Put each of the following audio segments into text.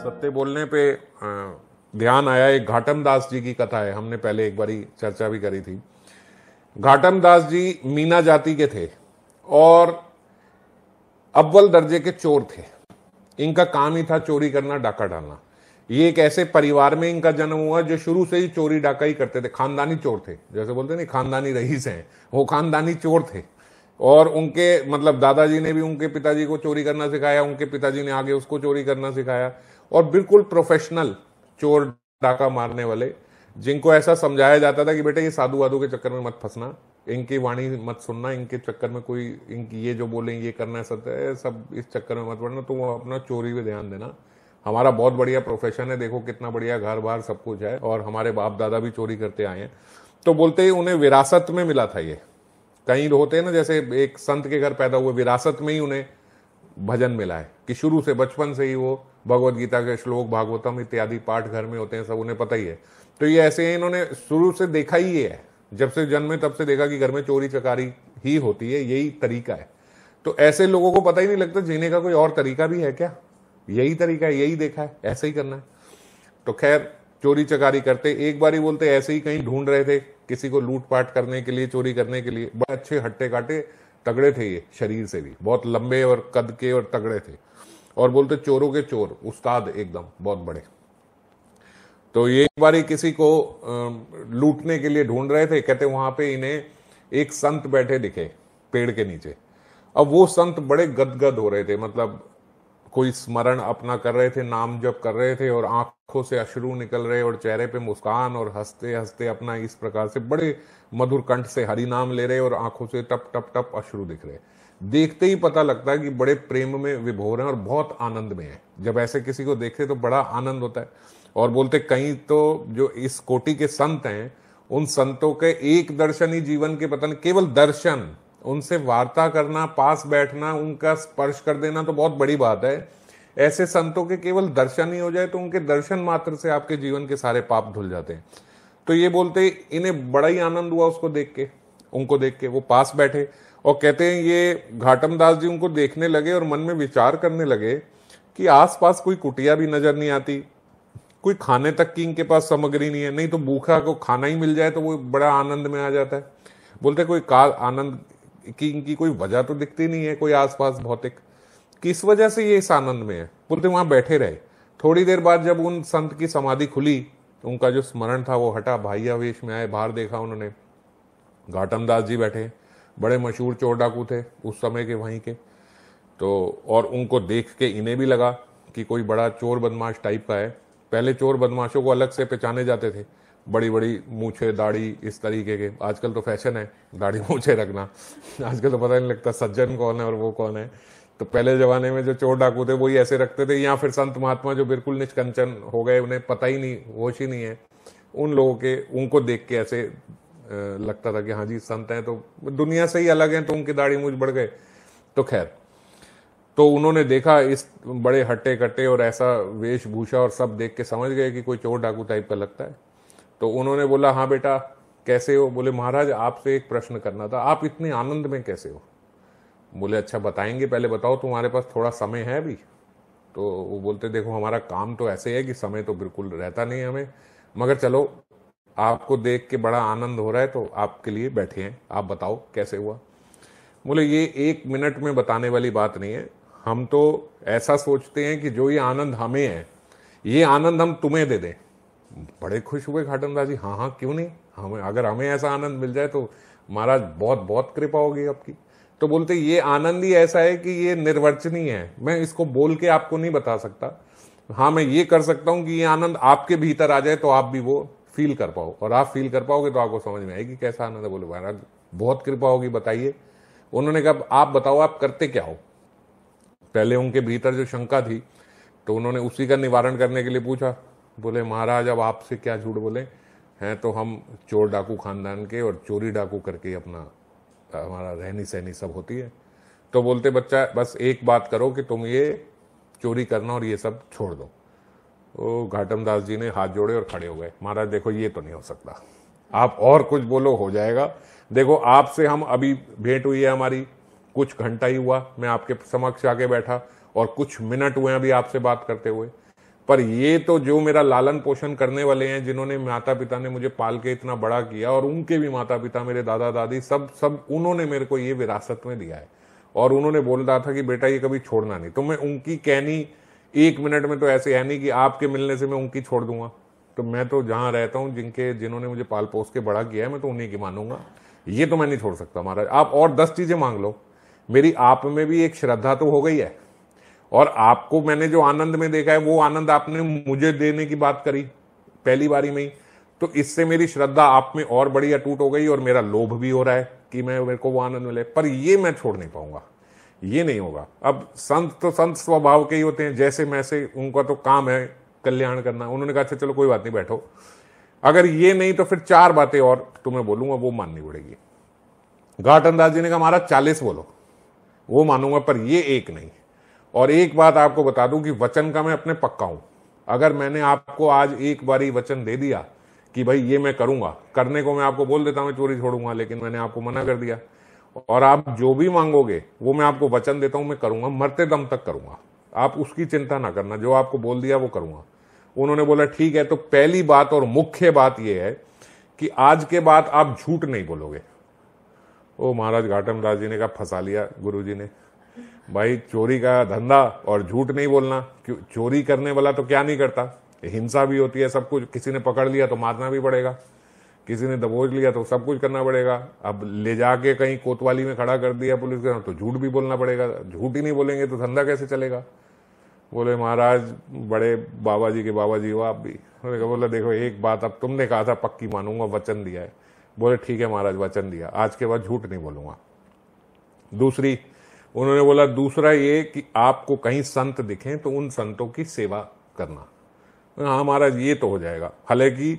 सत्य बोलने पे ध्यान आया, एक घाटम दास जी की कथा है, हमने पहले एक बारी चर्चा भी करी थी। घाटम दास जी मीना जाति के थे और अव्वल दर्जे के चोर थे। इनका काम ही था चोरी करना, डाका डालना। ये एक ऐसे परिवार में इनका जन्म हुआ जो शुरू से ही चोरी डाका ही करते थे। खानदानी चोर थे, जैसे बोलते नहीं खानदानी रईस हैं, वो खानदानी चोर थे। और उनके मतलब दादाजी ने भी उनके पिताजी को चोरी करना सिखाया, उनके पिताजी ने आगे उसको चोरी करना सिखाया। और बिल्कुल प्रोफेशनल चोर डाका मारने वाले, जिनको ऐसा समझाया जाता था कि बेटे ये साधु वाधु के चक्कर में मत फंसना, इनकी वाणी मत सुनना, इनके चक्कर में कोई इनकी ये जो बोले ये करना है सत्य है, सब इस चक्कर में मत पड़ना, तो वो अपना चोरी पे ध्यान देना। हमारा बहुत बढ़िया प्रोफेशन है, देखो कितना बढ़िया घर बार सब कुछ है, और हमारे बाप दादा भी चोरी करते आए हैं। तो बोलते ही उन्हें विरासत में मिला था ये। कई होते हैं ना, जैसे एक संत के घर पैदा हुए, विरासत में ही उन्हें भजन मिला है कि शुरू से बचपन से ही वो भगवत गीता के श्लोक, भागवतम इत्यादि पाठ घर में होते हैं, सब उन्हें पता ही है। तो ये ऐसे ही इन्होंने शुरू से देखा ही ये है, जब से जन्मे तब से देखा कि घर में चोरी चकारी ही होती है, यही तरीका है। तो ऐसे लोगों को पता ही नहीं लगता जीने का कोई और तरीका भी है क्या, यही तरीका है, यही देखा है, ऐसे ही करना है। तो खैर चोरी चकारी करते, एक बारी बोलते ऐसे ही कहीं ढूंढ रहे थे किसी को लूटपाट करने के लिए, चोरी करने के लिए। बड़े अच्छे हट्टे काटे तगड़े थे ये, शरीर से भी बहुत लंबे और कद के और तगड़े थे, और बोलते चोरों के चोर, उस्ताद एकदम बहुत बड़े। तो ये एक बारी किसी को लूटने के लिए ढूंढ रहे थे, कहते वहां पे इन्हें एक संत बैठे दिखे पेड़ के नीचे। अब वो संत बड़े गदगद हो रहे थे, मतलब कोई स्मरण अपना कर रहे थे, नाम जप कर रहे थे, और आंखों से अश्रु निकल रहे और चेहरे पे मुस्कान, और हंसते हंसते अपना इस प्रकार से बड़े मधुर कंठ से हरि नाम ले रहे, और आंखों से टप टप टप अश्रु दिख रहे। देखते ही पता लगता है कि बड़े प्रेम में विभोर हैं और बहुत आनंद में है। जब ऐसे किसी को देखे तो बड़ा आनंद होता है। और बोलते कई तो जो इस कोटि के संत हैं, उन संतों के एक दर्शन ही जीवन के पतन, केवल दर्शन, उनसे वार्ता करना, पास बैठना, उनका स्पर्श कर देना तो बहुत बड़ी बात है। ऐसे संतों के केवल दर्शन ही हो जाए तो उनके दर्शन मात्र से आपके जीवन के सारे पाप धुल जाते हैं। तो ये बोलते इन्हें बड़ा ही आनंद हुआ उसको देख के, उनको देख के। वो पास बैठे और कहते हैं ये घाटम दास जी उनको देखने लगे और मन में विचार करने लगे कि आसपास कोई कुटिया भी नजर नहीं आती, कोई खाने तक की इनके पास सामग्री नहीं है, नहीं तो भूखा को खाना ही मिल जाए तो वो बड़ा आनंद में आ जाता है। बोलते कोई आनंद की इनकी कोई वजह तो दिखती नहीं है, कोई आसपास भौतिक, किस वजह से ये इस आनंद में है। बोलते वहां बैठे रहे। थोड़ी देर बाद जब उन संत की समाधि खुली, उनका जो स्मरण था वो हटा, भाइया वेश में आए, बाहर देखा उन्होंने, घाटम दास जी बैठे, बड़े मशहूर चोर डाकू थे उस समय के वहीं के। तो और उनको देख के इन्हें भी लगा कि कोई बड़ा चोर बदमाश टाइप का है। पहले चोर बदमाशों को अलग से पहचाने जाते थे, बड़ी बड़ी मूछे दाढ़ी इस तरीके के। आजकल तो फैशन है दाढ़ी मूछे रखना, आजकल तो पता नहीं लगता सज्जन कौन है और वो कौन है। तो पहले जमाने में जो चोर डाकू थे वही ऐसे रखते थे, या फिर संत महात्मा जो बिल्कुल निष्कंचन हो गए, उन्हें पता ही नहीं, होश ही नहीं है, उन लोगों के, उनको देख के ऐसे लगता था कि हाँ जी संत हैं, तो दुनिया से ही अलग हैं, तो उनकी दाढ़ी मूछ बढ़ गए। तो खैर, तो उन्होंने देखा इस बड़े हट्टे कट्टे और ऐसा वेशभूषा और सब देख के समझ गए कि कोई चोर डाकू टाइप का लगता है। तो उन्होंने बोला हाँ बेटा कैसे हो। बोले महाराज आपसे एक प्रश्न करना था, आप इतने आनंद में कैसे हो। बोले अच्छा बताएंगे, पहले बताओ तुम्हारे पास थोड़ा समय है अभी। तो वो बोलते देखो हमारा काम तो ऐसे है कि समय तो बिल्कुल रहता नहीं हमें, मगर चलो आपको देख के बड़ा आनंद हो रहा है तो आपके लिए बैठे हैं, आप बताओ कैसे हुआ। बोले ये 1 मिनट में बताने वाली बात नहीं है, हम तो ऐसा सोचते हैं कि जो ये आनंद हमें है, ये आनंद हम तुम्हें दे दें। बड़े खुश हुए घाटम दास जी, हाँ हाँ क्यों नहीं, हमें अगर हमें ऐसा आनंद मिल जाए तो महाराज बहुत बहुत कृपा होगी आपकी। तो बोलते ये आनंद ही ऐसा है कि ये निर्वचनीय है, मैं इसको बोल के आपको नहीं बता सकता। हाँ मैं ये कर सकता हूं कि ये आनंद आपके भीतर आ जाए तो आप भी वो फील कर पाओ, और आप फील कर पाओगे तो आपको समझ में आएगी कैसा आनंद है। बोले महाराज बहुत कृपा होगी, बताइए। उन्होंने कहा आप बताओ आप करते क्या हो। पहले उनके भीतर जो शंका थी तो उन्होंने उसी का निवारण करने के लिए पूछा। बोले महाराज अब आपसे क्या झूठ बोले हैं, तो हम चोर डाकू खानदान के और चोरी डाकू करके अपना हमारा रहनी सहनी सब होती है। तो बोलते बच्चा बस एक बात करो कि तुम ये चोरी करना और ये सब छोड़ दो। वो घाटम दास जी ने हाथ जोड़े और खड़े हो गए। महाराज देखो ये तो नहीं हो सकता, आप और कुछ बोलो हो जाएगा। देखो आपसे हम अभी भेंट हुई है हमारी, कुछ घंटा ही हुआ, मैं आपके समक्ष आके बैठा और कुछ मिनट हुए अभी आपसे बात करते हुए। पर ये तो जो मेरा लालन पोषण करने वाले हैं, जिन्होंने माता पिता ने मुझे पाल के इतना बड़ा किया, और उनके भी माता पिता, मेरे दादा दादी, सब सब उन्होंने मेरे को ये विरासत में दिया है। और उन्होंने बोल रहा था कि बेटा ये कभी छोड़ना नहीं। तो मैं उनकी कहनी 1 मिनट में तो ऐसे है नहीं कि आपके मिलने से मैं उनकी छोड़ दूंगा। तो मैं तो जहां रहता हूं, जिन्होंने मुझे पाल पोस के बड़ा किया है, मैं तो उन्हीं की मानूंगा। ये तो मैं नहीं छोड़ सकता महाराज। आप और 10 चीजें मांग लो, मेरी आप में भी एक श्रद्धा तो हो गई है। और आपको मैंने जो आनंद में देखा है, वो आनंद आपने मुझे देने की बात करी पहली बारी में ही। तो इससे मेरी श्रद्धा आप में और बड़ी अटूट हो गई, और मेरा लोभ भी हो रहा है कि मेरे को वो आनंद मिले। पर ये मैं छोड़ नहीं पाऊंगा, ये नहीं होगा। अब संत तो संत स्वभाव के ही होते हैं, जैसे मैं से, उनका तो काम है कल्याण करना। उन्होंने कहा अच्छा चलो कोई बात नहीं, बैठो। अगर ये नहीं तो फिर 4 बातें और तुम्हें बोलूंगा, वो माननी पड़ेगी। घाटम दास जी ने कहा महाराज 40 बोलो, वो मानूंगा, पर ये एक नहीं। और एक बात आपको बता दूं कि वचन का मैं अपने पक्का हूं। अगर मैंने आपको आज एक बारी वचन दे दिया कि भाई ये मैं करूंगा, करने को मैं आपको बोल देता हूं मैं चोरी छोड़ूंगा, लेकिन मैंने आपको मना कर दिया। और आप जो भी मांगोगे वो मैं आपको वचन देता हूं मैं करूंगा, मरते दम तक करूंगा। आप उसकी चिंता ना करना, जो आपको बोल दिया वो करूंगा। उन्होंने बोला ठीक है। तो पहली बात और मुख्य बात यह है कि आज के बाद आप झूठ नहीं बोलोगे। ओ महाराज घाटम दास जी ने कहा फंसा लिया गुरु जी ने। भाई चोरी का धंधा और झूठ नहीं बोलना, क्यों? चोरी करने वाला तो क्या नहीं करता, हिंसा भी होती है, सब कुछ। किसी ने पकड़ लिया तो मारना भी पड़ेगा, किसी ने दबोच लिया तो सब कुछ करना पड़ेगा। अब ले जाके कहीं कोतवाली में खड़ा कर दिया पुलिस के, तो झूठ भी बोलना पड़ेगा। झूठ ही नहीं बोलेंगे तो धंधा कैसे चलेगा? बोले महाराज बड़े बाबा जी के बाबा जी हो आप भी। बोला देखो एक बात, अब तुमने कहा था पक्की मानूंगा, वचन दिया है। बोले ठीक है महाराज वचन दिया, आज के बाद झूठ नहीं बोलूंगा। दूसरी उन्होंने बोला दूसरा ये कि आपको कहीं संत दिखें तो उन संतों की सेवा करना। हाँ महाराज ये तो हो जाएगा। हालांकि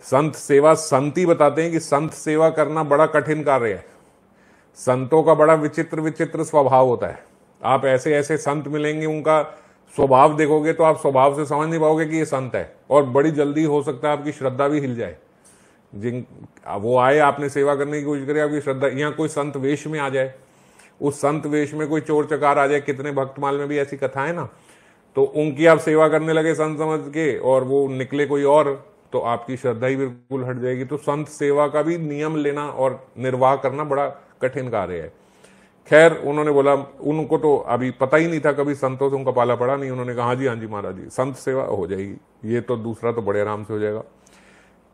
संत सेवा, संत ही बताते हैं कि संत सेवा करना बड़ा कठिन कार्य है। संतों का बड़ा विचित्र विचित्र स्वभाव होता है। आप ऐसे ऐसे संत मिलेंगे, उनका स्वभाव देखोगे तो आप स्वभाव से समझ नहीं पाओगे कि ये संत है, और बड़ी जल्दी हो सकता है आपकी श्रद्धा भी हिल जाए। जिन वो आए, आपने सेवा करने की कोशिश करी, आपकी श्रद्धा, यहाँ कोई संत वेश में आ जाए, उस संत वेश में कोई चोर चकार आ जाए, कितने भक्तमाल में भी ऐसी कथा है ना, तो उनकी आप सेवा करने लगे संत समझ के, और वो निकले कोई और, तो आपकी श्रद्धा ही बिल्कुल हट जाएगी। तो संत सेवा का भी नियम लेना और निर्वाह करना बड़ा कठिन कार्य है। खैर उन्होंने बोला, उनको तो अभी पता ही नहीं था, कभी संतों से उनका पाला पड़ा नहीं। उन्होंने कहा हाँ जी महाराज जी, संत सेवा हो जाएगी। ये तो दूसरा तो बड़े आराम से हो जाएगा।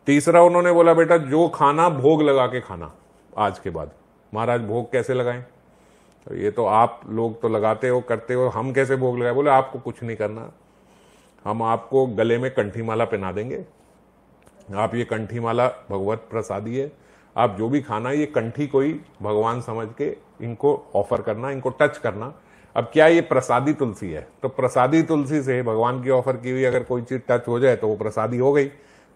तीसरा उन्होंने बोला बेटा जो खाना भोग लगा के खाना आज के बाद। महाराज भोग कैसे लगाएं? ये तो आप लोग तो लगाते हो करते हो, हम कैसे भोग लगाए? बोले आपको कुछ नहीं करना, हम आपको गले में कंठी माला पहना देंगे। आप ये कंठी माला भगवत प्रसादी है, आप जो भी खाना ये कंठी कोई भगवान समझ के इनको ऑफर करना, इनको टच करना। अब क्या ये प्रसादी तुलसी है, तो प्रसादी तुलसी से भगवान की ऑफर की हुई अगर कोई चीज टच हो जाए तो वो प्रसादी हो गई।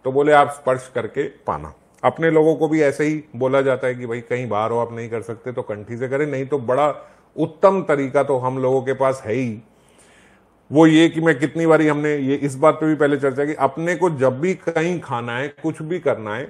तो बोले आप स्पर्श करके पाना। अपने लोगों को भी ऐसे ही बोला जाता है कि भाई कहीं बाहर हो आप नहीं कर सकते तो कंठी से करें, नहीं तो बड़ा उत्तम तरीका तो हम लोगों के पास है ही। वो ये कि मैं कितनी बारी हमने ये इस बात पे भी पहले चर्चा की, अपने को जब भी कहीं खाना है, कुछ भी करना है,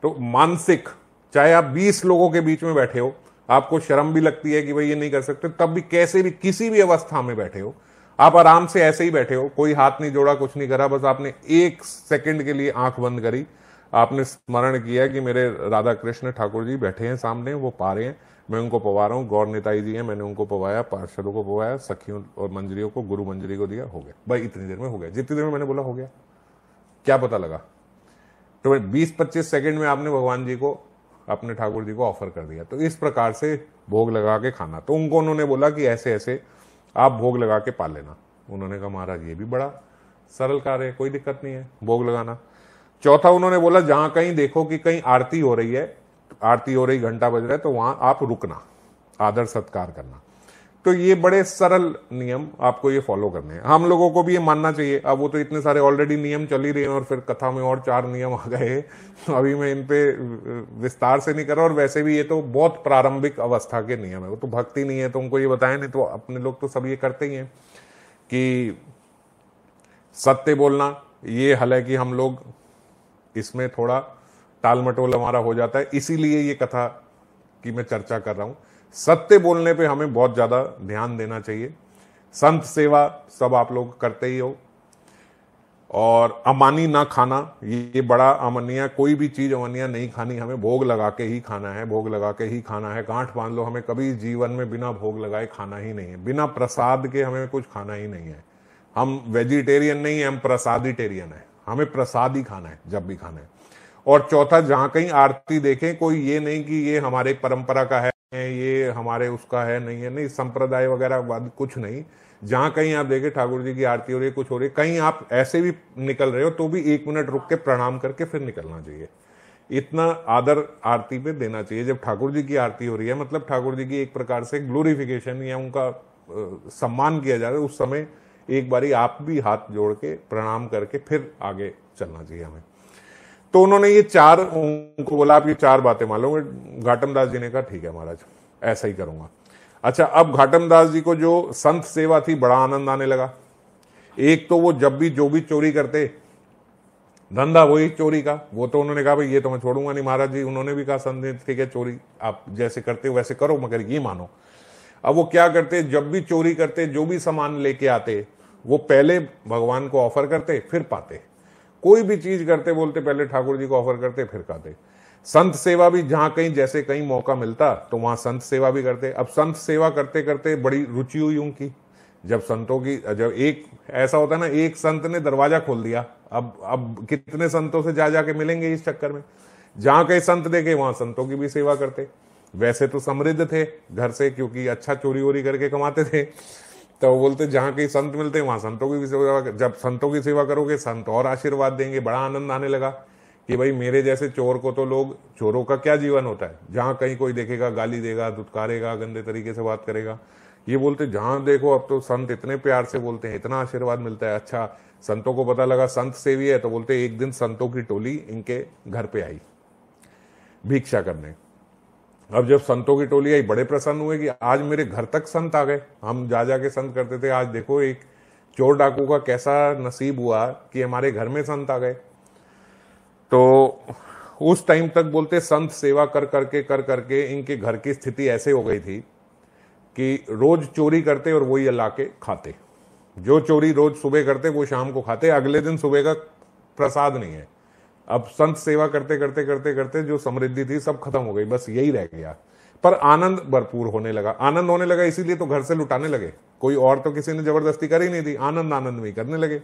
तो मानसिक, चाहे आप 20 लोगों के बीच में बैठे हो, आपको शर्म भी लगती है कि भाई ये नहीं कर सकते, तब भी कैसे भी किसी भी अवस्था में बैठे हो, आप आराम से ऐसे ही बैठे हो, कोई हाथ नहीं जोड़ा, कुछ नहीं करा, बस आपने 1 सेकंड के लिए आंख बंद करी, आपने स्मरण किया कि मेरे राधा कृष्ण ठाकुर जी बैठे हैं सामने, वो पा रहे हैं, मैं उनको पवा रहा हूँ, गौर निताई जी हैं, मैंने उनको पवाया, पार्षदों को पवाया, सखियों और मंजरियों को, गुरु मंजरी को दिया, हो गया भाई। इतनी देर में हो गया, जितनी देर में मैंने बोला हो गया। क्या पता लगा? तो 20-25 सेकंड में आपने भगवान जी को, अपने ठाकुर जी को ऑफर कर दिया। तो इस प्रकार से भोग लगा के खाना। तो उनको उन्होंने बोला कि ऐसे ऐसे आप भोग लगा के पाल लेना। उन्होंने कहा महाराज ये भी बड़ा सरल कार्य है, कोई दिक्कत नहीं है भोग लगाना। चौथा उन्होंने बोला जहां कहीं देखो कि कहीं आरती हो रही है, आरती हो रही, घंटा बज रहा है, तो वहां आप रुकना, आदर सत्कार करना। तो ये बड़े सरल नियम आपको ये फॉलो करने हैं। हम लोगों को भी ये मानना चाहिए। अब वो तो इतने सारे ऑलरेडी नियम चल ही रहे हैं और फिर कथा में और 4 नियम आ गए, तो अभी मैं इन पे विस्तार से नहीं कर रहा। और वैसे भी ये तो बहुत प्रारंभिक अवस्था के नियम है, वो तो भक्ति नहीं है, तो उनको ये बताया नहीं, तो अपने लोग तो सब ये करते ही हैं कि सत्य बोलना। ये हालांकि हम लोग इसमें थोड़ा टाल मटोल हमारा हो जाता है, इसीलिए ये कथा की मैं चर्चा कर रहा हूं। सत्य बोलने पे हमें बहुत ज्यादा ध्यान देना चाहिए। संत सेवा सब आप लोग करते ही हो। और अमानी ना खाना, ये बड़ा अमानिया, कोई भी चीज अमानिया नहीं खानी, हमें भोग लगा के ही खाना है, भोग लगा के ही खाना है। गांठ बांध लो, हमें कभी जीवन में बिना भोग लगाए खाना ही नहीं है, बिना प्रसाद के हमें कुछ खाना ही नहीं है। हम वेजिटेरियन नहीं है, हम प्रसादिटेरियन है, हमें प्रसाद ही खाना है जब भी खाना है। और चौथा, जहां कहीं आरती देखें, कोई ये नहीं कि ये हमारे परंपरा का है, ये हमारे उसका है, नहीं है, नहीं, संप्रदाय वगैरह कुछ नहीं। जहां कहीं आप देखें ठाकुर जी की आरती हो रही है, कुछ हो रही है, कहीं आप ऐसे भी निकल रहे हो तो भी 1 मिनट रुक के प्रणाम करके फिर निकलना चाहिए। इतना आदर आरती पे देना चाहिए। जब ठाकुर जी की आरती हो रही है, मतलब ठाकुर जी की एक प्रकार से ग्लोरिफिकेशन या उनका सम्मान किया जा रहा है, उस समय एक बारी आप भी हाथ जोड़ के प्रणाम करके फिर आगे चलना चाहिए हमें। तो उन्होंने ये 4 उनको बोला, आप ये 4 बातें मान लो। घाटम दास जी ने कहा ठीक है महाराज, ऐसा ही करूंगा। अच्छा, अब घाटम दास जी को जो संत सेवा थी, बड़ा आनंद आने लगा। एक तो वो जब भी जो भी चोरी करते, धंधा वही चोरी का, वो तो उन्होंने कहा भाई ये तो मैं छोड़ूंगा नहीं महाराज जी। उन्होंने भी कहा संत ठीक है, चोरी आप जैसे करते हो वैसे करो, मगर ये मानो। अब वो क्या करते, जब भी चोरी करते, जो भी सामान लेके आते, वो पहले भगवान को ऑफर करते फिर पाते। कोई भी चीज करते, बोलते पहले ठाकुर जी को ऑफर करते फिर खाते। संत सेवा भी जहां कहीं जैसे कहीं मौका मिलता तो वहां संत सेवा भी करते। अब संत सेवा करते करते बड़ी रुचि हुई उनकी। जब संतों की, जब एक ऐसा होता है ना, एक संत ने दरवाजा खोल दिया, अब कितने संतों से जा जाके मिलेंगे इस चक्कर में। जहां कहीं संत देखे वहां संतों की भी सेवा करते। वैसे तो समृद्ध थे घर से, क्योंकि अच्छा चोरी वोरी करके कमाते थे, तो वो बोलते जहां कहीं संत मिलते वहां संतों की भी सेवा। जब संतों की सेवा करोगे संत और आशीर्वाद देंगे। बड़ा आनंद आने लगा कि भाई मेरे जैसे चोर को तो लोग, चोरों का क्या जीवन होता है, जहां कहीं कोई देखेगा गाली देगा, धुतकारेगा, गंदे तरीके से बात करेगा। ये बोलते जहां देखो अब तो संत इतने प्यार से बोलते हैं, इतना आशीर्वाद मिलता है। अच्छा, संतों को पता लगा संत सेवी है, तो बोलते एक दिन संतों की टोली इनके घर पे आई भिक्षा करने। अब जब संतों की टोली आई, बड़े प्रसन्न हुए कि आज मेरे घर तक संत आ गए। हम जा जाके संत करते थे, आज देखो एक चोर डाकू का कैसा नसीब हुआ कि हमारे घर में संत आ गए। तो उस टाइम तक बोलते संत सेवा कर करके इनके घर की स्थिति ऐसे हो गई थी कि रोज चोरी करते और वही ला के खाते। जो चोरी रोज सुबह करते वो शाम को खाते, अगले दिन सुबह का प्रसाद नहीं है। अब संत सेवा करते करते जो समृद्धि थी सब खत्म हो गई, बस यही रह गया। पर आनंद भरपूर होने लगा। आनंद होने लगा इसीलिए तो घर से लुटाने लगे। कोई और तो किसी ने जबरदस्ती करी नहीं थी, आनंद में ही करने लगे।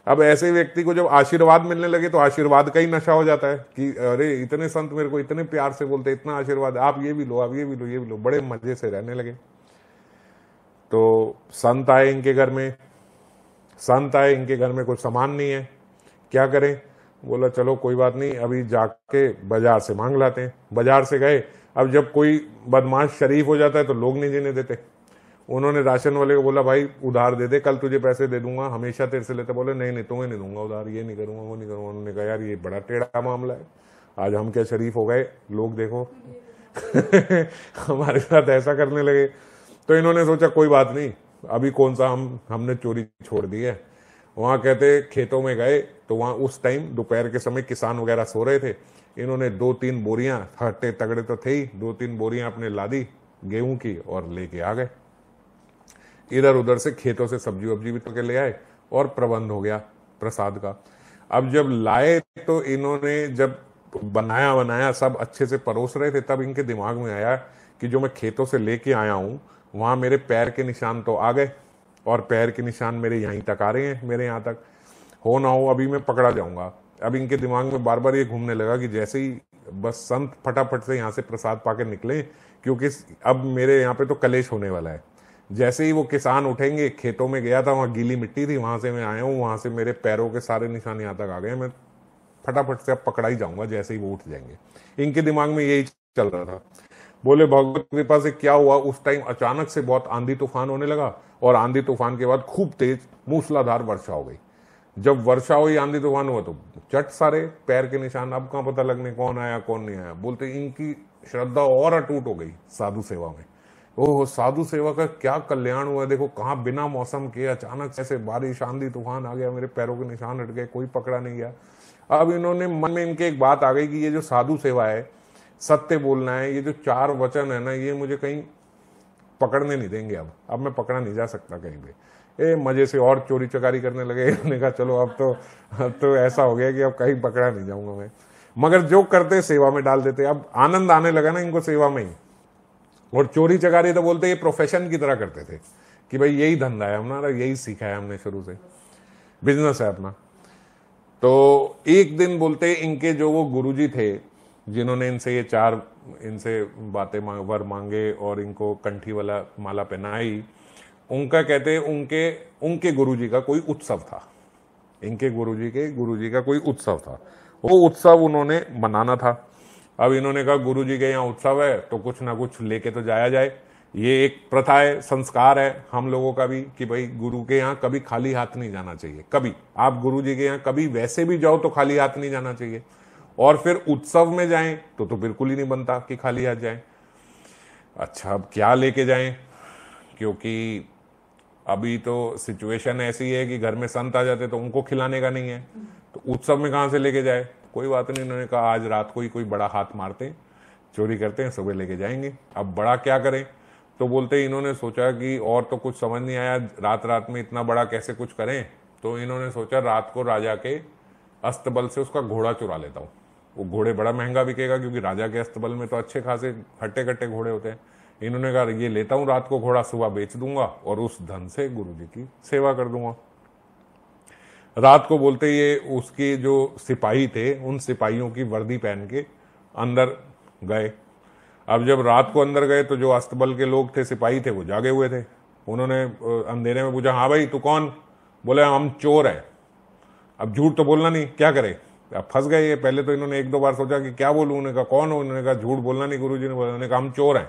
अब ऐसे व्यक्ति को जब आशीर्वाद मिलने लगे तो आशीर्वाद का ही नशा हो जाता है कि अरे इतने संत मेरे को इतने प्यार से बोलते, इतना आशीर्वाद, आप ये भी लो, आप ये भी लो, ये भी लो। बड़े मजे से रहने लगे। तो संत आए इनके घर में, इनके घर में कुछ सामान नहीं है, क्या करें। बोला चलो कोई बात नहीं, अभी जाके बाजार से मांग लाते हैं। बाजार से गए। अब जब कोई बदमाश शरीफ हो जाता है तो लोग नहीं देने देते। उन्होंने राशन वाले को बोला भाई उधार दे दे, कल तुझे पैसे दे दूंगा, हमेशा तेरे से लेते। बोले नहीं तुम्हें नहीं दूंगा उधार, ये नहीं करूंगा, वो नहीं करूंगा। उन्होंने कहा यार ये बड़ा टेढ़ा मामला है, आज हम क्या शरीफ हो गए, लोग देखो हमारे साथ ऐसा करने लगे। तो इन्होंने सोचा कोई बात नहीं, अभी कौन सा हमने चोरी छोड़ दी है। वहां कहते खेतों में गए तो वहां उस टाइम दोपहर के समय किसान वगैरह सो रहे थे। इन्होंने 2-3 बोरियां, हट्टे तगड़े तो थे ही, 2-3 बोरियां अपने लादी गेहूं की और लेके आ गए। इधर उधर से खेतों से सब्जी वब्जी भी तो ले आए और प्रबंध हो गया प्रसाद का। अब जब लाए तो इन्होंने जब बनाया सब अच्छे से परोस रहे थे, तब इनके दिमाग में आया कि जो मैं खेतों से लेके आया हूं वहां मेरे पैर के निशान तो आ गए, और पैर के निशान मेरे यहीं तक आ रहे हैं, मेरे यहाँ तक हो ना हो अभी मैं पकड़ा जाऊंगा। अब इनके दिमाग में बार बार ये घूमने लगा कि जैसे ही बस संत फटाफट से यहाँ से प्रसाद पाके निकले, क्योंकि अब मेरे यहाँ पे तो कलेश होने वाला है। जैसे ही वो किसान उठेंगे, खेतों में गया था वहां गीली मिट्टी थी, वहां से मैं आया हूँ, वहां से मेरे पैरों के सारे निशान यहाँ तक आ गए, मैं फटाफट से अब पकड़ा ही जाऊंगा जैसे ही वो उठ जाएंगे। इनके दिमाग में यही चल रहा था। बोले भगवत कृपा से क्या हुआ, उस टाइम अचानक से बहुत आंधी तूफान होने लगा, और आंधी तूफान के बाद खूब तेज मूसलाधार वर्षा हो गई। जब वर्षा हुई, आंधी तूफान हुआ, तो चट सारे पैर के निशान। अब कहां पता लगने कौन आया कौन नहीं आया। बोलते इनकी श्रद्धा और अटूट हो गई साधु सेवा में। ओह साधु सेवा का क्या कल्याण हुआ, देखो कहाँ बिना मौसम के अचानक ऐसे बारिश आंधी तूफान आ गया, मेरे पैरों के निशान हट गए, कोई पकड़ा नहीं गया। अब इन्होंने मन में इनके एक बात आ गई कि ये जो साधु सेवा है, सत्य बोलना है, ये जो 4 वचन है ना, ये मुझे कहीं पकड़ने नहीं देंगे, अब मैं पकड़ा नहीं जा सकता कहीं पे। मजे से और चोरी चकारी करने लगे। इन्होंने कहा चलो अब तो ऐसा हो गया कि अब कहीं पकड़ा नहीं जाऊंगा मैं। मगर जो करते सेवा में डाल देते, अब आनंद आने लगा ना इनको सेवा में ही। और चोरी चकारी तो बोलते ये प्रोफेशन की तरह करते थे कि भाई यही धंधा है हमारा, यही सीखा है हमने, शुरू से बिजनेस है अपना। तो एक दिन बोलते इनके जो वो गुरुजी थे जिन्होंने इनसे ये इनसे बातें वर मांगे और इनको कंठी वाला माला पहनाई, उनका कहते उनके गुरुजी का कोई उत्सव था। इनके गुरुजी का कोई उत्सव था, वो उत्सव उन्होंने मनाना था। अब इन्होंने कहा गुरुजी के यहाँ उत्सव है तो कुछ ना कुछ लेके तो जाया जाए। ये एक प्रथा है, संस्कार है हम लोगों का भी कि भाई गुरु के यहाँ कभी खाली हाथ नहीं जाना चाहिए। कभी आप गुरुजी के यहाँ कभी वैसे भी जाओ तो खाली हाथ नहीं जाना चाहिए, और फिर उत्सव में जाएं तो बिल्कुल ही नहीं बनता कि खाली हाथ जाएं। अच्छा अब क्या लेके जाएं, क्योंकि अभी तो सिचुएशन ऐसी है कि घर में संत आ जाते तो उनको खिलाने का नहीं है, तो उत्सव में कहां से लेके जाए। कोई बात नहीं, इन्होंने कहा आज रात को ही कोई बड़ा हाथ मारते, चोरी करते हैं, सुबह लेके जाएंगे। अब बड़ा क्या करें, तो बोलते इन्होंने सोचा कि और तो कुछ समझ नहीं आया, रात में इतना बड़ा कैसे कुछ करें। तो इन्होंने सोचा रात को राजा के अस्तबल से उसका घोड़ा चुरा लेता हूँ। वो घोड़े बड़ा महंगा बिकेगा, क्योंकि राजा के अस्तबल में तो अच्छे खासे हट्टे कट्टे घोड़े होते हैं। इन्होंने कहा ये लेता हूं रात को घोड़ा, सुबह बेच दूंगा और उस धन से गुरुजी की सेवा कर दूंगा। रात को बोलते ये उसके जो सिपाही थे उन सिपाहियों की वर्दी पहन के अंदर गए। अब जब रात को अंदर गए तो जो अस्तबल के लोग थे, सिपाही थे, वो जागे हुए थे। उन्होंने अंधेरे में पूछा, हाँ भाई तू कौन? बोले हम चोर हैं। अब झूठ तो बोलना नहीं, क्या करे, अब फंस गए ये। पहले तो इन्होंने एक दो बार सोचा कि क्या बोलूं, उन्होंने कहा कौन हो, उन्होंने कहा झूठ बोलना नहीं, गुरुजी ने बोला। उन्होंने कहा हम चोर हैं।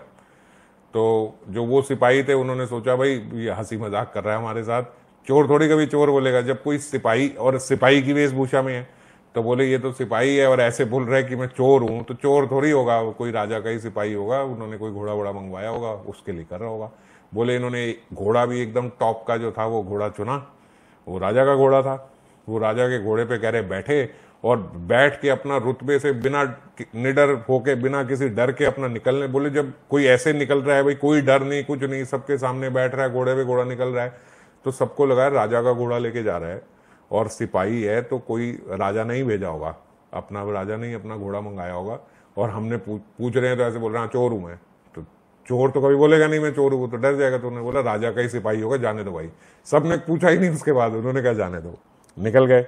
तो जो वो सिपाही थे उन्होंने सोचा भाई ये हंसी मजाक कर रहा है हमारे साथ, चोर थोड़ी कभी चोर बोलेगा जब कोई सिपाही और सिपाही की वेशभूषा में है। तो बोले ये तो सिपाही है और ऐसे बोल रहा है कि मैं चोर हूं, तो चोर थोड़ी होगा, कोई राजा का ही सिपाही होगा, उन्होंने कोई घोड़ा वोड़ा मंगवाया होगा, उसके लिए कर रहा होगा। बोले इन्होंने घोड़ा भी एकदम टॉप का जो था वो घोड़ा चुना, वो राजा का घोड़ा था। वो राजा के घोड़े पे कह रहे बैठे और बैठ के अपना रुतबे से बिना निडर होके, बिना किसी डर के अपना निकलने। बोले जब कोई ऐसे निकल रहा है भाई, कोई डर नहीं कुछ नहीं, सबके सामने बैठ रहा है, घोड़े पे घोड़ा निकल रहा है, तो सबको लगा राजा का घोड़ा लेके जा रहा है और सिपाही है तो कोई राजा नहीं भेजा होगा, अपना राजा नहीं अपना घोड़ा मंगाया होगा। और हमने पूछ रहे हैं तो ऐसे बोल रहे हैं चोर हूं मैं। तो चोर तो कभी बोलेगा नहीं मैं चोर हूं, तो डर जाएगा। तो उन्होंने बोला राजा का ही सिपाही होगा, जाने दो भाई। सबने पूछा ही नहीं, उसके बाद उन्होंने कहा जाने दो, निकल गए।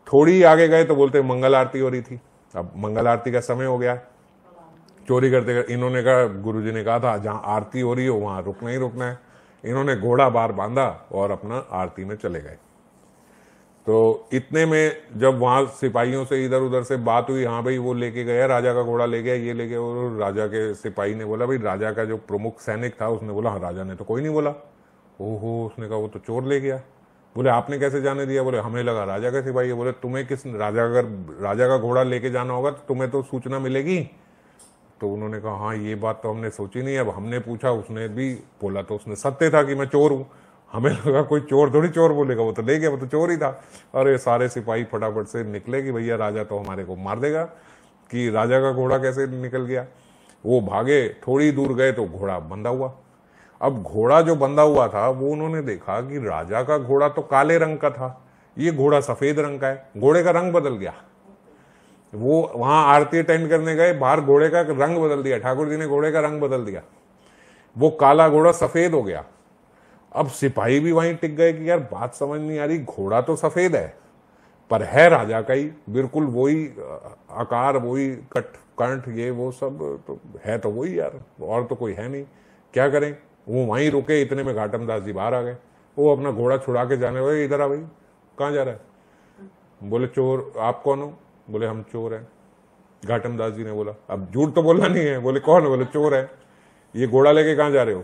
थोड़ी आगे गए तो बोलते मंगल आरती हो रही थी। अब मंगल आरती का समय हो गया, चोरी करते इन्होंने कहा, गुरुजी ने कहा था जहां आरती हो रही हो वहां रुकना ही रुकना है। इन्होंने घोड़ा बार बांधा और अपना आरती में चले गए। तो इतने में जब वहां सिपाहियों से इधर उधर से बात हुई, हाँ भाई वो लेके गया, राजा का घोड़ा ले गया, ये ले गया। और राजा के सिपाही ने बोला भाई राजा का जो प्रमुख सैनिक था उसने बोला हाँ, राजा ने तो कोई नहीं बोला। ओहो, उसने कहा वो तो चोर ले गया। बोले आपने कैसे जाने दिया? बोले हमें लगा राजा का सिपाही है। बोले तुम्हें किस राजा, अगर राजा का घोड़ा लेके जाना होगा तो तुम्हें तो सूचना मिलेगी। तो उन्होंने कहा हाँ ये बात तो हमने सोची नहीं। अब हमने पूछा, उसने भी बोला तो उसने सत्य था कि मैं चोर हूं। हमें लगा कोई चोर थोड़ी चोर बोलेगा, वो तो ले गया, वो तो चोर ही था। और ये सारे सिपाही फटाफट से निकले कि भैया राजा तो हमारे को मार देगा, कि राजा का घोड़ा कैसे निकल गया। वो भागे, थोड़ी दूर गए तो घोड़ा बंधा हुआ। अब घोड़ा जो बंधा हुआ था वो उन्होंने देखा कि राजा का घोड़ा तो काले रंग का था, ये घोड़ा सफेद रंग का है। घोड़े का रंग बदल गया। वो वहां आरती अटेंड करने गए, बाहर घोड़े का रंग बदल दिया, ठाकुर जी ने घोड़े का रंग बदल दिया, वो काला घोड़ा सफेद हो गया। अब सिपाही भी वहीं टिक गए कि यार बात समझ नहीं आ रही, घोड़ा तो सफेद है पर है राजा का ही, बिल्कुल वही आकार, वही कंठ, ये वो सब तो है, तो वही यार, और तो कोई है नहीं, क्या करें। वो वहीं रुके, इतने में घाटम दास जी बाहर आ गए। वो अपना घोड़ा छुड़ा के जाने लगे, इधर आ भाई, कहाँ जा रहा है? बोले चोर। आप कौन हो? बोले हम चोर हैं। घाटम दास जी ने बोला, अब झूठ तो बोलना नहीं है। बोले कौन है? बोले चोर है। ये घोड़ा लेके कहाँ जा रहे हो?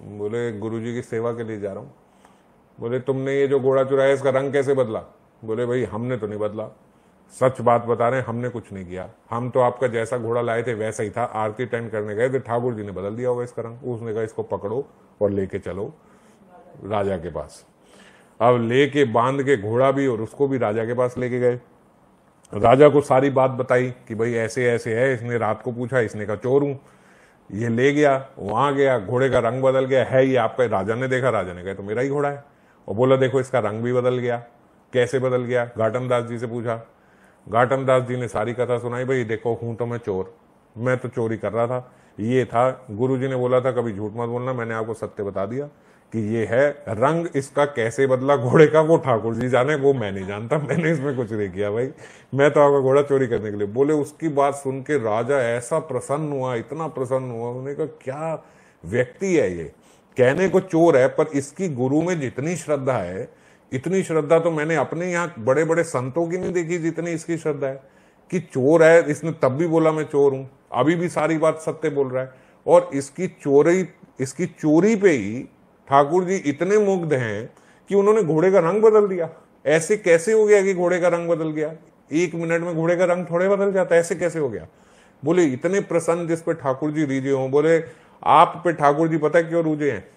बोले गुरुजी की सेवा के लिए जा रहा हूँ। बोले तुमने ये जो घोड़ा चुराया इसका रंग कैसे बदला? बोले भाई हमने तो नहीं बदला, सच बात बता रहे हैं, हमने कुछ नहीं किया, हम तो आपका जैसा घोड़ा लाए थे वैसा ही था, आरती अटेंड करने गए थे, ठाकुर जी ने बदल दिया होगा इसका रंग। उसने कहा इसको पकड़ो और लेके चलो राजा के पास। अब लेके बांध के घोड़ा भी और उसको भी राजा के पास लेके गए। राजा को सारी बात बताई कि भाई ऐसे ऐसे है, इसने रात को पूछा, इसने कहा चोर हूं। ये ले गया, वहां गया, घोड़े का रंग बदल गया, है ये आपका? राजा ने देखा, राजा ने कहा तो मेरा ही घोड़ा है। और बोला देखो इसका रंग भी बदल गया। कैसे बदल गया? घाटम दास जी से पूछा। घाटम दास जी ने सारी कथा सुनाई। भाई देखो, हूं तो मैं चोर, मैं तो चोरी कर रहा था, ये था, गुरुजी ने बोला था कभी झूठ मत बोलना, मैंने आपको सत्य बता दिया कि ये है। रंग इसका कैसे बदला घोड़े का वो ठाकुर जी जाने, वो मैं नहीं जानता, मैंने इसमें कुछ नहीं किया भाई, मैं तो आपका घोड़ा चोरी करने के लिए। बोले उसकी बात सुन के राजा ऐसा प्रसन्न हुआ, इतना प्रसन्न हुआ, उन्होंने कहा क्या व्यक्ति है ये, कहने को चोर है पर इसकी गुरु में जितनी श्रद्धा है, इतनी श्रद्धा तो मैंने अपने यहाँ बड़े बड़े संतों की नहीं देखी जितनी इसकी श्रद्धा है। कि चोर है, इसने तब भी बोला मैं चोर हूं, अभी भी सारी बात सत्य बोल रहा है। और इसकी चोरी पे ही ठाकुर जी इतने मुग्ध हैं कि उन्होंने घोड़े का रंग बदल दिया। ऐसे कैसे हो गया कि घोड़े का रंग बदल गया? 1 मिनट में घोड़े का रंग थोड़े बदल जाता है, ऐसे कैसे हो गया? बोले इतने प्रसन्न जिस पे ठाकुर जी रीझे हों। बोले आप पे ठाकुर जी पता है क्यों रूझे हैं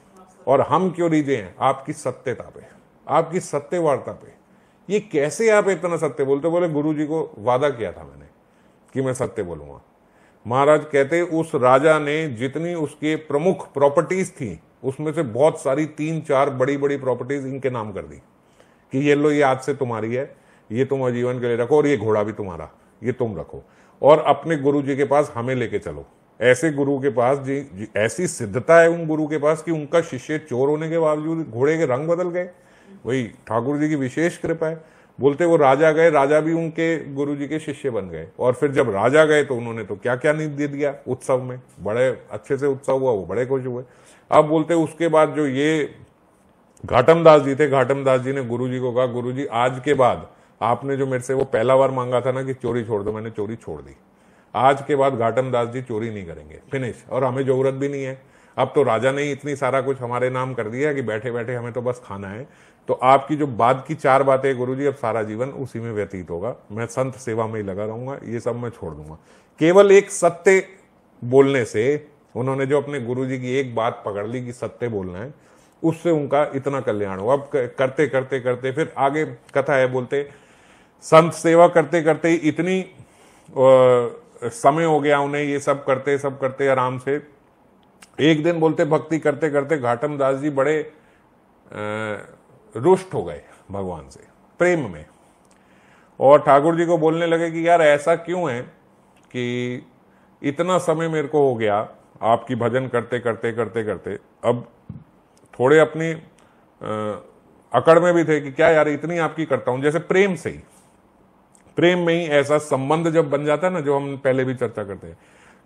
और हम क्यों रीझे हैं? आपकी सत्यता पे, आपकी सत्य वार्ता पे। ये कैसे आप इतना सत्य बोलते? बोले गुरु जी को वादा किया था मैंने कि मैं सत्य बोलूंगा। महाराज कहते उस राजा ने जितनी उसके प्रमुख प्रॉपर्टीज थी उसमें से बहुत सारी 3-4 बड़ी बड़ी प्रॉपर्टीज इनके नाम कर दी कि ये लो, ये आज से तुम्हारी है, ये तुम आजीवन के लिए रखो, और ये घोड़ा भी तुम्हारा, ये तुम रखो, और अपने गुरु जी के पास हमें लेके चलो। ऐसे गुरु के पास जी ऐसी सिद्धता है उन गुरु के पास कि उनका शिष्य चोर होने के बावजूद घोड़े के रंग बदल गए। वही ठाकुर जी की विशेष कृपा है। बोलते वो राजा गए, राजा भी उनके गुरु जी के शिष्य बन गए। और फिर जब राजा गए तो उन्होंने तो क्या क्या नहीं दे दिया उत्सव में, बड़े अच्छे से उत्सव हुआ, वो बड़े खुश हुए। अब बोलते उसके बाद जो ये घाटम दास जी थे, घाटम दास जी ने गुरु जी को कहा गुरु जी आज के बाद आपने जो मेरे से वो पहला बार मांगा था ना कि चोरी छोड़ दो, मैंने चोरी छोड़ दी। आज के बाद घाटम दास जी चोरी नहीं करेंगे, फिनिश। और हमें जरूरत भी नहीं है, अब तो राजा ने इतनी सारा कुछ हमारे नाम कर दिया कि बैठे बैठे हमें तो बस खाना है। तो आपकी जो बाद की 4 बातें गुरुजी, अब सारा जीवन उसी में व्यतीत होगा, मैं संत सेवा में ही लगा रहूंगा, ये सब मैं छोड़ दूंगा। केवल एक सत्य बोलने से उन्होंने जो अपने गुरुजी की एक बात पकड़ ली कि सत्य बोलना है, उससे उनका इतना कल्याण हुआ। अब करते करते करते फिर आगे कथा है, बोलते संत सेवा करते करते इतनी समय हो गया उन्हें, ये सब करते आराम से। एक दिन बोलते भक्ति करते करते घाटम दास जी बड़े रुष्ट हो गए भगवान से, प्रेम में, और ठाकुर जी को बोलने लगे कि यार ऐसा क्यों है कि इतना समय मेरे को हो गया आपकी भजन करते करते करते करते, अब थोड़े अपनी अकड़ में भी थे कि क्या यार इतनी आपकी करता हूं, जैसे प्रेम से ही, प्रेम में ही ऐसा संबंध जब बन जाता है ना, जो हम पहले भी चर्चा करते हैं,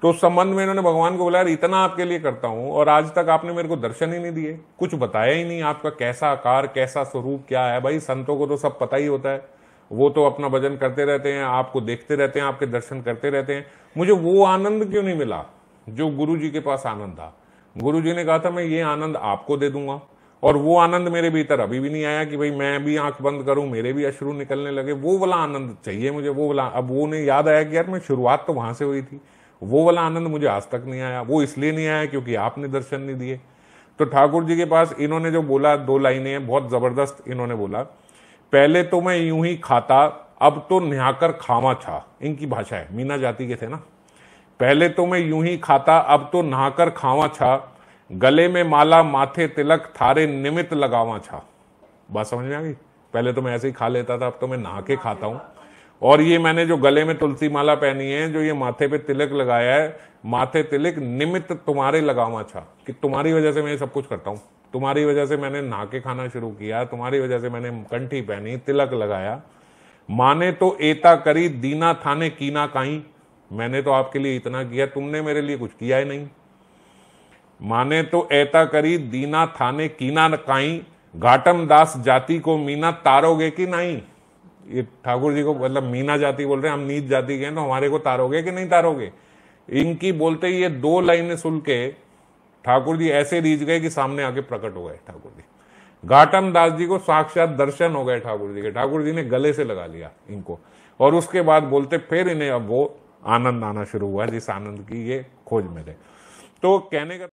तो उस संबंध में इन्होंने भगवान को बोला यार इतना आपके लिए करता हूं और आज तक आपने मेरे को दर्शन ही नहीं दिए, कुछ बताया ही नहीं, आपका कैसा आकार, कैसा स्वरूप क्या है। भाई संतों को तो सब पता ही होता है, वो तो अपना भजन करते रहते हैं, आपको देखते रहते हैं, आपके दर्शन करते रहते हैं। मुझे वो आनंद क्यों नहीं मिला जो गुरु जी के पास आनंद था? गुरु जी ने कहा था मैं ये आनंद आपको दे दूंगा, और वो आनंद मेरे भीतर अभी भी नहीं आया कि भाई मैं भी आंख बंद करूं मेरे भी अश्रु निकलने लगे। वो वाला आनंद चाहिए मुझे, वो वाला। अब वो ने याद आया कि यार मैं शुरुआत तो वहां से हुई थी, वो वाला आनंद मुझे आज तक नहीं आया। वो इसलिए नहीं आया क्योंकि आपने दर्शन नहीं दिए। तो ठाकुर जी के पास इन्होंने जो बोला 2 लाइनें हैं, बहुत जबरदस्त इन्होंने बोला, पहले तो मैं यूं ही खाता अब तो नहाकर खावा छा। इनकी भाषा है, मीना जाति के थे ना। पहले तो मैं यूं ही खाता अब तो नहाकर खावा छा, गले में माला माथे तिलक थारे निमित्त लगावा छा। बात समझ में आ गई? पहले तो मैं ऐसे ही खा लेता था, अब तो मैं नहा के खाता हूं, और ये मैंने जो गले में तुलसी माला पहनी है, जो ये माथे पे तिलक लगाया है, माथे तिलक निमित्त तुम्हारे लगावा छा, कि तुम्हारी वजह से मैं ये सब कुछ करता हूं, तुम्हारी वजह से मैंने नहा के खाना शुरू किया, तुम्हारी वजह से मैंने कंठी पहनी, तिलक लगाया। माने तो एता करी दीना थाने कीना काई, मैंने तो आपके लिए इतना किया, तुमने मेरे लिए कुछ किया ही नहीं। माने तो एता करी दीना थाने कीना काई, घाटम दास जाति को मीना तारोगे कि नहीं। ये ठाकुर जी को मतलब मीना जाति बोल रहे हैं, हम नीच जाति के हैं, तो हमारे को तारोगे कि नहीं तारोगे। इनकी बोलते ही ये 2 लाइनें सुन के ठाकुर जी ऐसे रीझ गए कि सामने आके प्रकट हो गए ठाकुर जी। घाटम दास जी को साक्षात दर्शन हो गए ठाकुर जी के। ठाकुर जी ने गले से लगा लिया इनको, और उसके बाद बोलते फिर इन्हें अब वो आनंद आना शुरू हुआ जिस आनंद की ये खोज में थे। तो कहने का